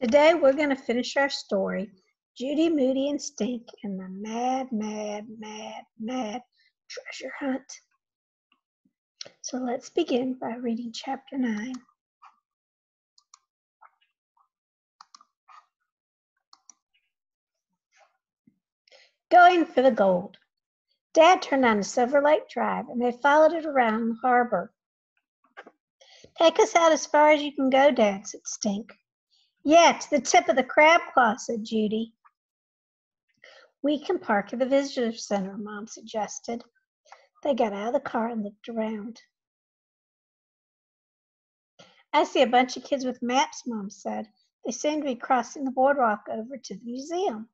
Today we're going to finish our story, Judy, Moody and Stink and the Mad, Mad, Mad, Mad Treasure Hunt. So let's begin by reading chapter 9. Going for the gold. Dad turned on Silver Lake Drive and they followed it around the harbor. Take us out as far as you can go, Dad, said Stink. Yeah, to the tip of the crab claw, said Judy. We can park at the visitor center, Mom suggested. They got out of the car and looked around. I see a bunch of kids with maps, Mom said. They seem to be crossing the boardwalk over to the museum.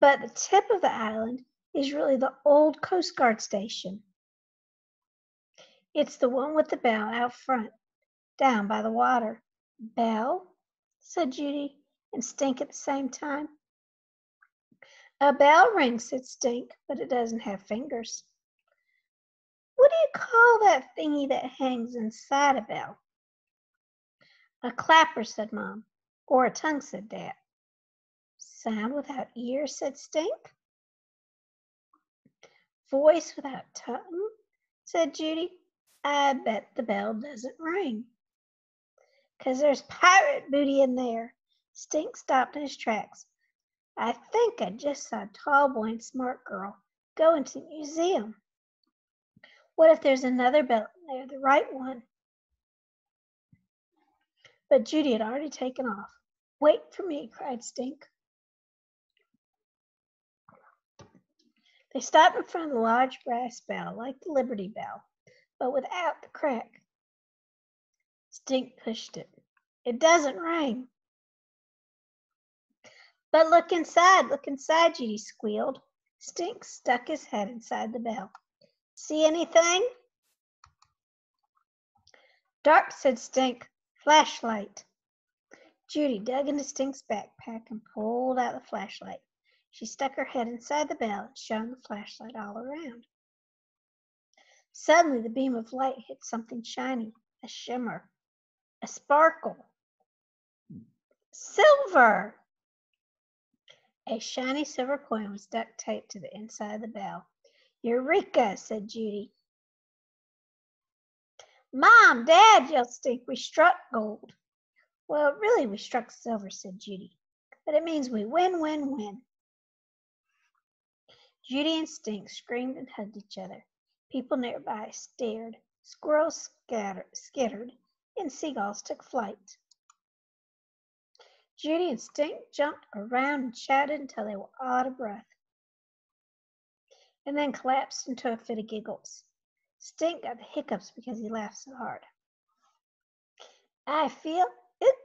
But the tip of the island is really the old Coast Guard station. It's the one with the bell out front, down by the water. Bell? Said Judy and Stink at the same time. A bell rings, said Stink, but it doesn't have fingers. What do you call that thingy that hangs inside a bell? A clapper, said Mom. Or a tongue, said Dad. Sound without ears, said Stink. Voice without tongue, said Judy. I bet the bell doesn't ring. 'Cause there's pirate booty in there. Stink stopped in his tracks. I think I just saw Tall Boy and Smart Girl go into the museum. What if there's another bell in there, the right one? But Judy had already taken off. Wait for me, cried Stink. They stopped in front of the large brass bell, like the Liberty Bell, but without the crack. Stink pushed it. It doesn't ring. But look inside, Judy squealed. Stink stuck his head inside the bell. See anything? Dark, said Stink. Flashlight. Judy dug into Stink's backpack and pulled out the flashlight. She stuck her head inside the bell and shone the flashlight all around. Suddenly, the beam of light hit something shiny, a shimmer, a sparkle. Silver! A shiny silver coin was duct taped to the inside of the bell. Eureka, said Judy. Mom, Dad, yelled Stink, we struck gold. Well, really, we struck silver, said Judy. But it means we win, win, win. Judy and Stink screamed and hugged each other. People nearby stared. Squirrels skittered, and seagulls took flight. Judy and Stink jumped around and shouted until they were all out of breath, and then collapsed into a fit of giggles. Stink got the hiccups because he laughed so hard. I feel it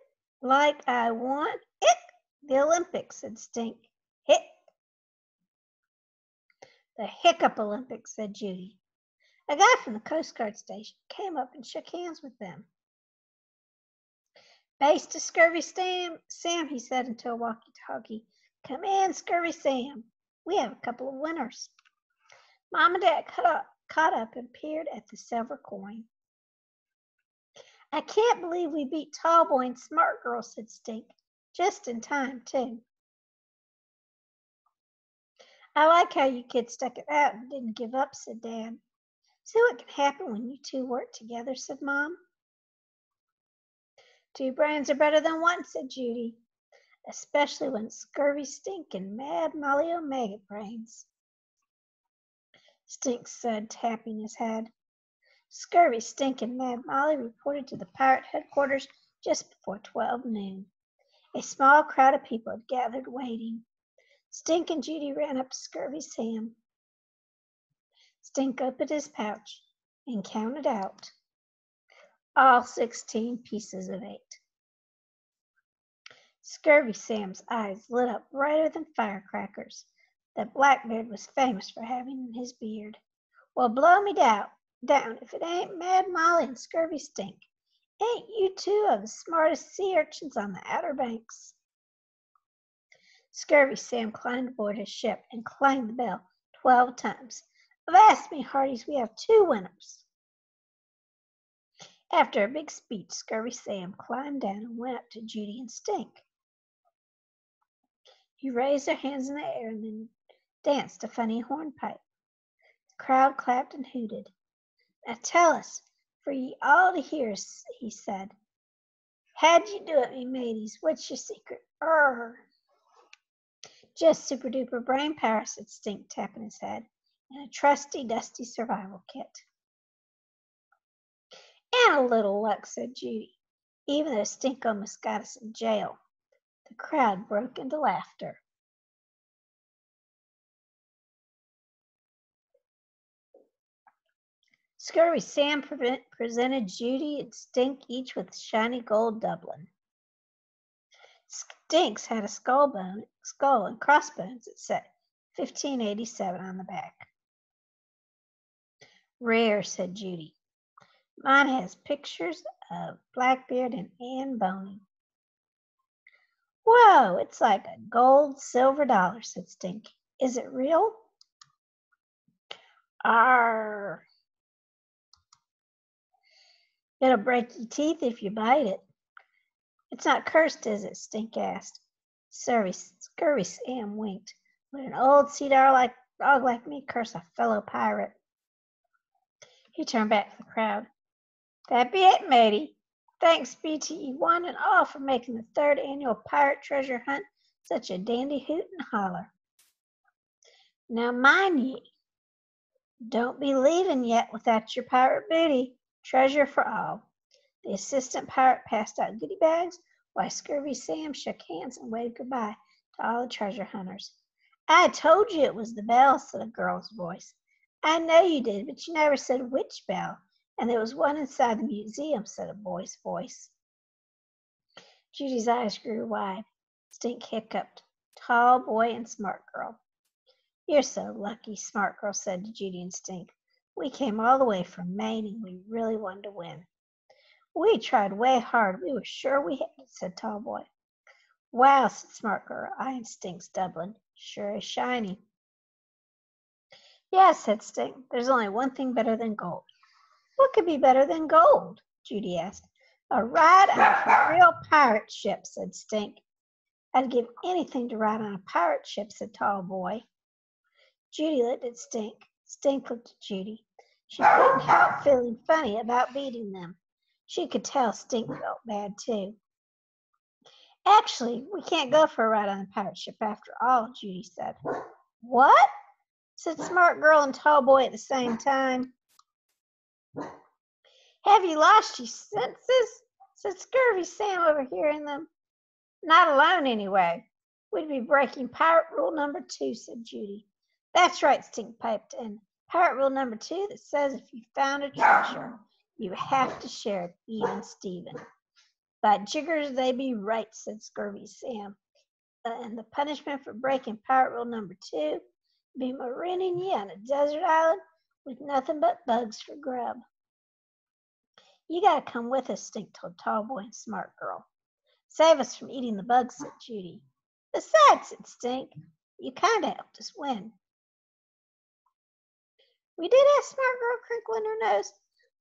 like I won it the Olympics, said Stink. Hit. The Hiccup Olympics, said Judy. A guy from the Coast Guard station came up and shook hands with them. Base to Scurvy Sam, he said into a walkie-talkie. Come in, Scurvy Sam. We have a couple of winners. Mom and Dad caught up and peered at the silver coin. I can't believe we beat Tall Boy and Smart Girl, said Stink. Just in time, too. I like how you kids stuck it out and didn't give up, said Dad. See what can happen when you two work together, said Mom. Two brains are better than one, said Judy, especially when it's Scurvy Stink and Mad Molly Omega brains. Stink said, tapping his head. Scurvy Stink and Mad Molly reported to the pirate headquarters just before 12 noon. A small crowd of people had gathered waiting. Stink and Judy ran up to Scurvy Sam. Stink opened his pouch and counted out all 16 pieces of 8. Scurvy Sam's eyes lit up brighter than firecrackers that Blackbeard was famous for having in his beard. Well, blow me down if it ain't Mad Molly and Scurvy Stink. Ain't you two of the smartest sea urchins on the Outer Banks? Scurvy Sam climbed aboard his ship and clanged the bell 12 times. Avast me, hearties, we have 2 winners. After a big speech, Scurvy Sam climbed down and went up to Judy and Stink. He raised their hands in the air and then danced a funny hornpipe. The crowd clapped and hooted. Now tell us, for ye all to hear, he said. How'd you do it, me mateys? What's your secret? Just super duper brain power, said Stink, tapping his head, and a trusty, dusty survival kit. And a little luck, said Judy, even though Stink almost got us in jail. The crowd broke into laughter. Scurvy Sam presented Judy and Stink each with shiny gold doubloon. Stink's had a skull and crossbones that said 1587 on the back. Rare, said Judy. Mine has pictures of Blackbeard and Anne Boney. Whoa, it's like a gold silver dollar, said Stink. Is it real? Arr. It'll break your teeth if you bite it. It's not cursed, is it? Stink asked. Scurvy Sam winked. Would an old sea dog like me curse a fellow pirate? He turned back to the crowd. That be it, matey. Thanks be to ye one and all for making the 3rd annual pirate treasure hunt such a dandy hoot and holler. Now mind ye, don't be leaving yet without your pirate booty. Treasure for all. The assistant pirate passed out goodie bags while Scurvy Sam shook hands and waved goodbye to all the treasure hunters. I told you it was the bell, said a girl's voice. I know you did, but you never said which bell. And there was one inside the museum, said a boy's voice. Judy's eyes grew wide. Stink hiccuped. Tall boy and smart girl. You're so lucky, smart girl said to Judy and Stink. We came all the way from Maine and we really wanted to win. We tried way hard. We were sure we had it, said tall boy. Wow, said smart girl, eyeing Stink's doubloon. Sure is shiny. Yeah, said Stink. There's only one thing better than gold. What could be better than gold? Judy asked. A ride on a real pirate ship, said Stink. I'd give anything to ride on a pirate ship, said tall boy. Judy looked at Stink. Stink looked at Judy. She couldn't help feeling funny about beating them. She could tell Stink felt bad too. Actually, we can't go for a ride on a pirate ship after all, Judy said. What? Said smart girl and tall boy at the same time. Have you lost your senses? Said Scurvy Sam overhearing them. Not alone anyway. We'd be breaking pirate rule number 2, said Judy. That's right, Stink piped in. Pirate rule number 2 that says if you found a treasure, you have to share it even Steven. By jiggers, they be right, said Scurvy Sam. And the punishment for breaking pirate rule number 2 be marining ye on a desert island with nothing but bugs for grub. You gotta come with us, Stink told tall boy and smart girl. Save us from eating the bugs, said Judy. Besides, said Stink, you kinda helped us win. We did have smart girl crinkling her nose.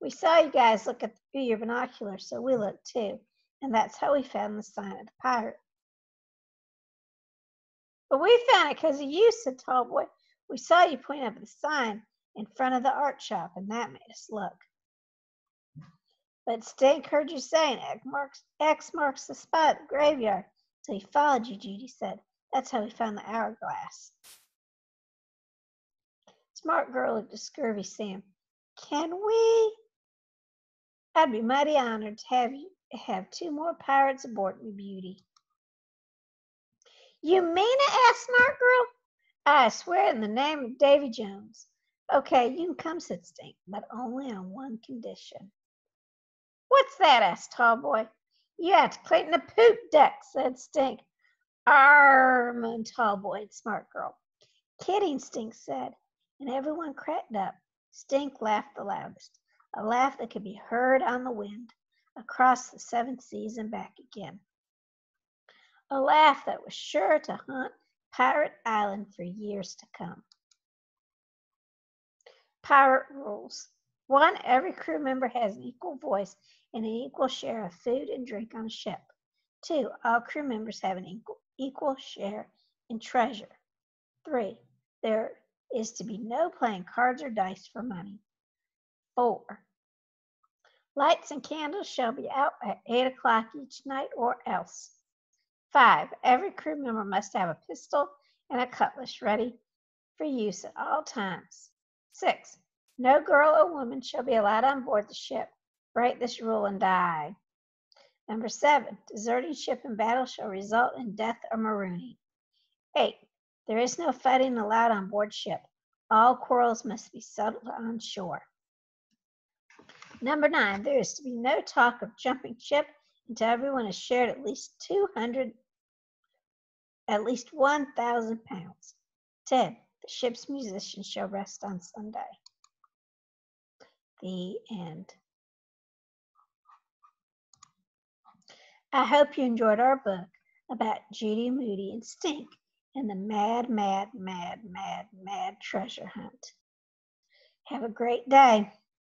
We saw you guys look through your binoculars, so we looked too. And that's how we found the sign of the pirate. But we found it because of you, said tall boy. We saw you point up at the sign in front of the art shop, and that made us look. But Stink heard you saying X marks the spot at the graveyard, so he followed you, Judy said. That's how we found the hourglass. Smart girl looked at Scurvy Sam. Can we? I'd be mighty honored to have 2 more pirates aboard me, beauty. You mean it? Asked smart girl. I swear in the name of Davy Jones. Okay, you can come, said Stink, but only on one condition. What's that? Asked tall boy. You have to clean the poop deck, said Stink. Arr, moaned tall boy and smart girl. Kidding, Stink said, and everyone cracked up. Stink laughed the loudest, a laugh that could be heard on the wind, across the 7 seas and back again. A laugh that was sure to haunt Pirate Island for years to come. Pirate rules. 1, every crew member has an equal voice and an equal share of food and drink on a ship. 2. All crew members have an equal share in treasure. 3. There is to be no playing cards or dice for money. 4. Lights and candles shall be out at 8 o'clock each night or else. 5. Every crew member must have a pistol and a cutlass ready for use at all times. 6. No girl or woman shall be allowed on board the ship. Break this rule and die. Number 7. Deserting ship in battle shall result in death or marooning. 8. There is no fighting allowed on board ship. All quarrels must be settled on shore. Number 9. There is to be no talk of jumping ship until everyone has shared at least 1,000 pounds. 10. The ship's musicians shall rest on Sunday. The end. I hope you enjoyed our book about Judy Moody and Stink and the mad, mad, mad, mad, mad treasure hunt. Have a great day.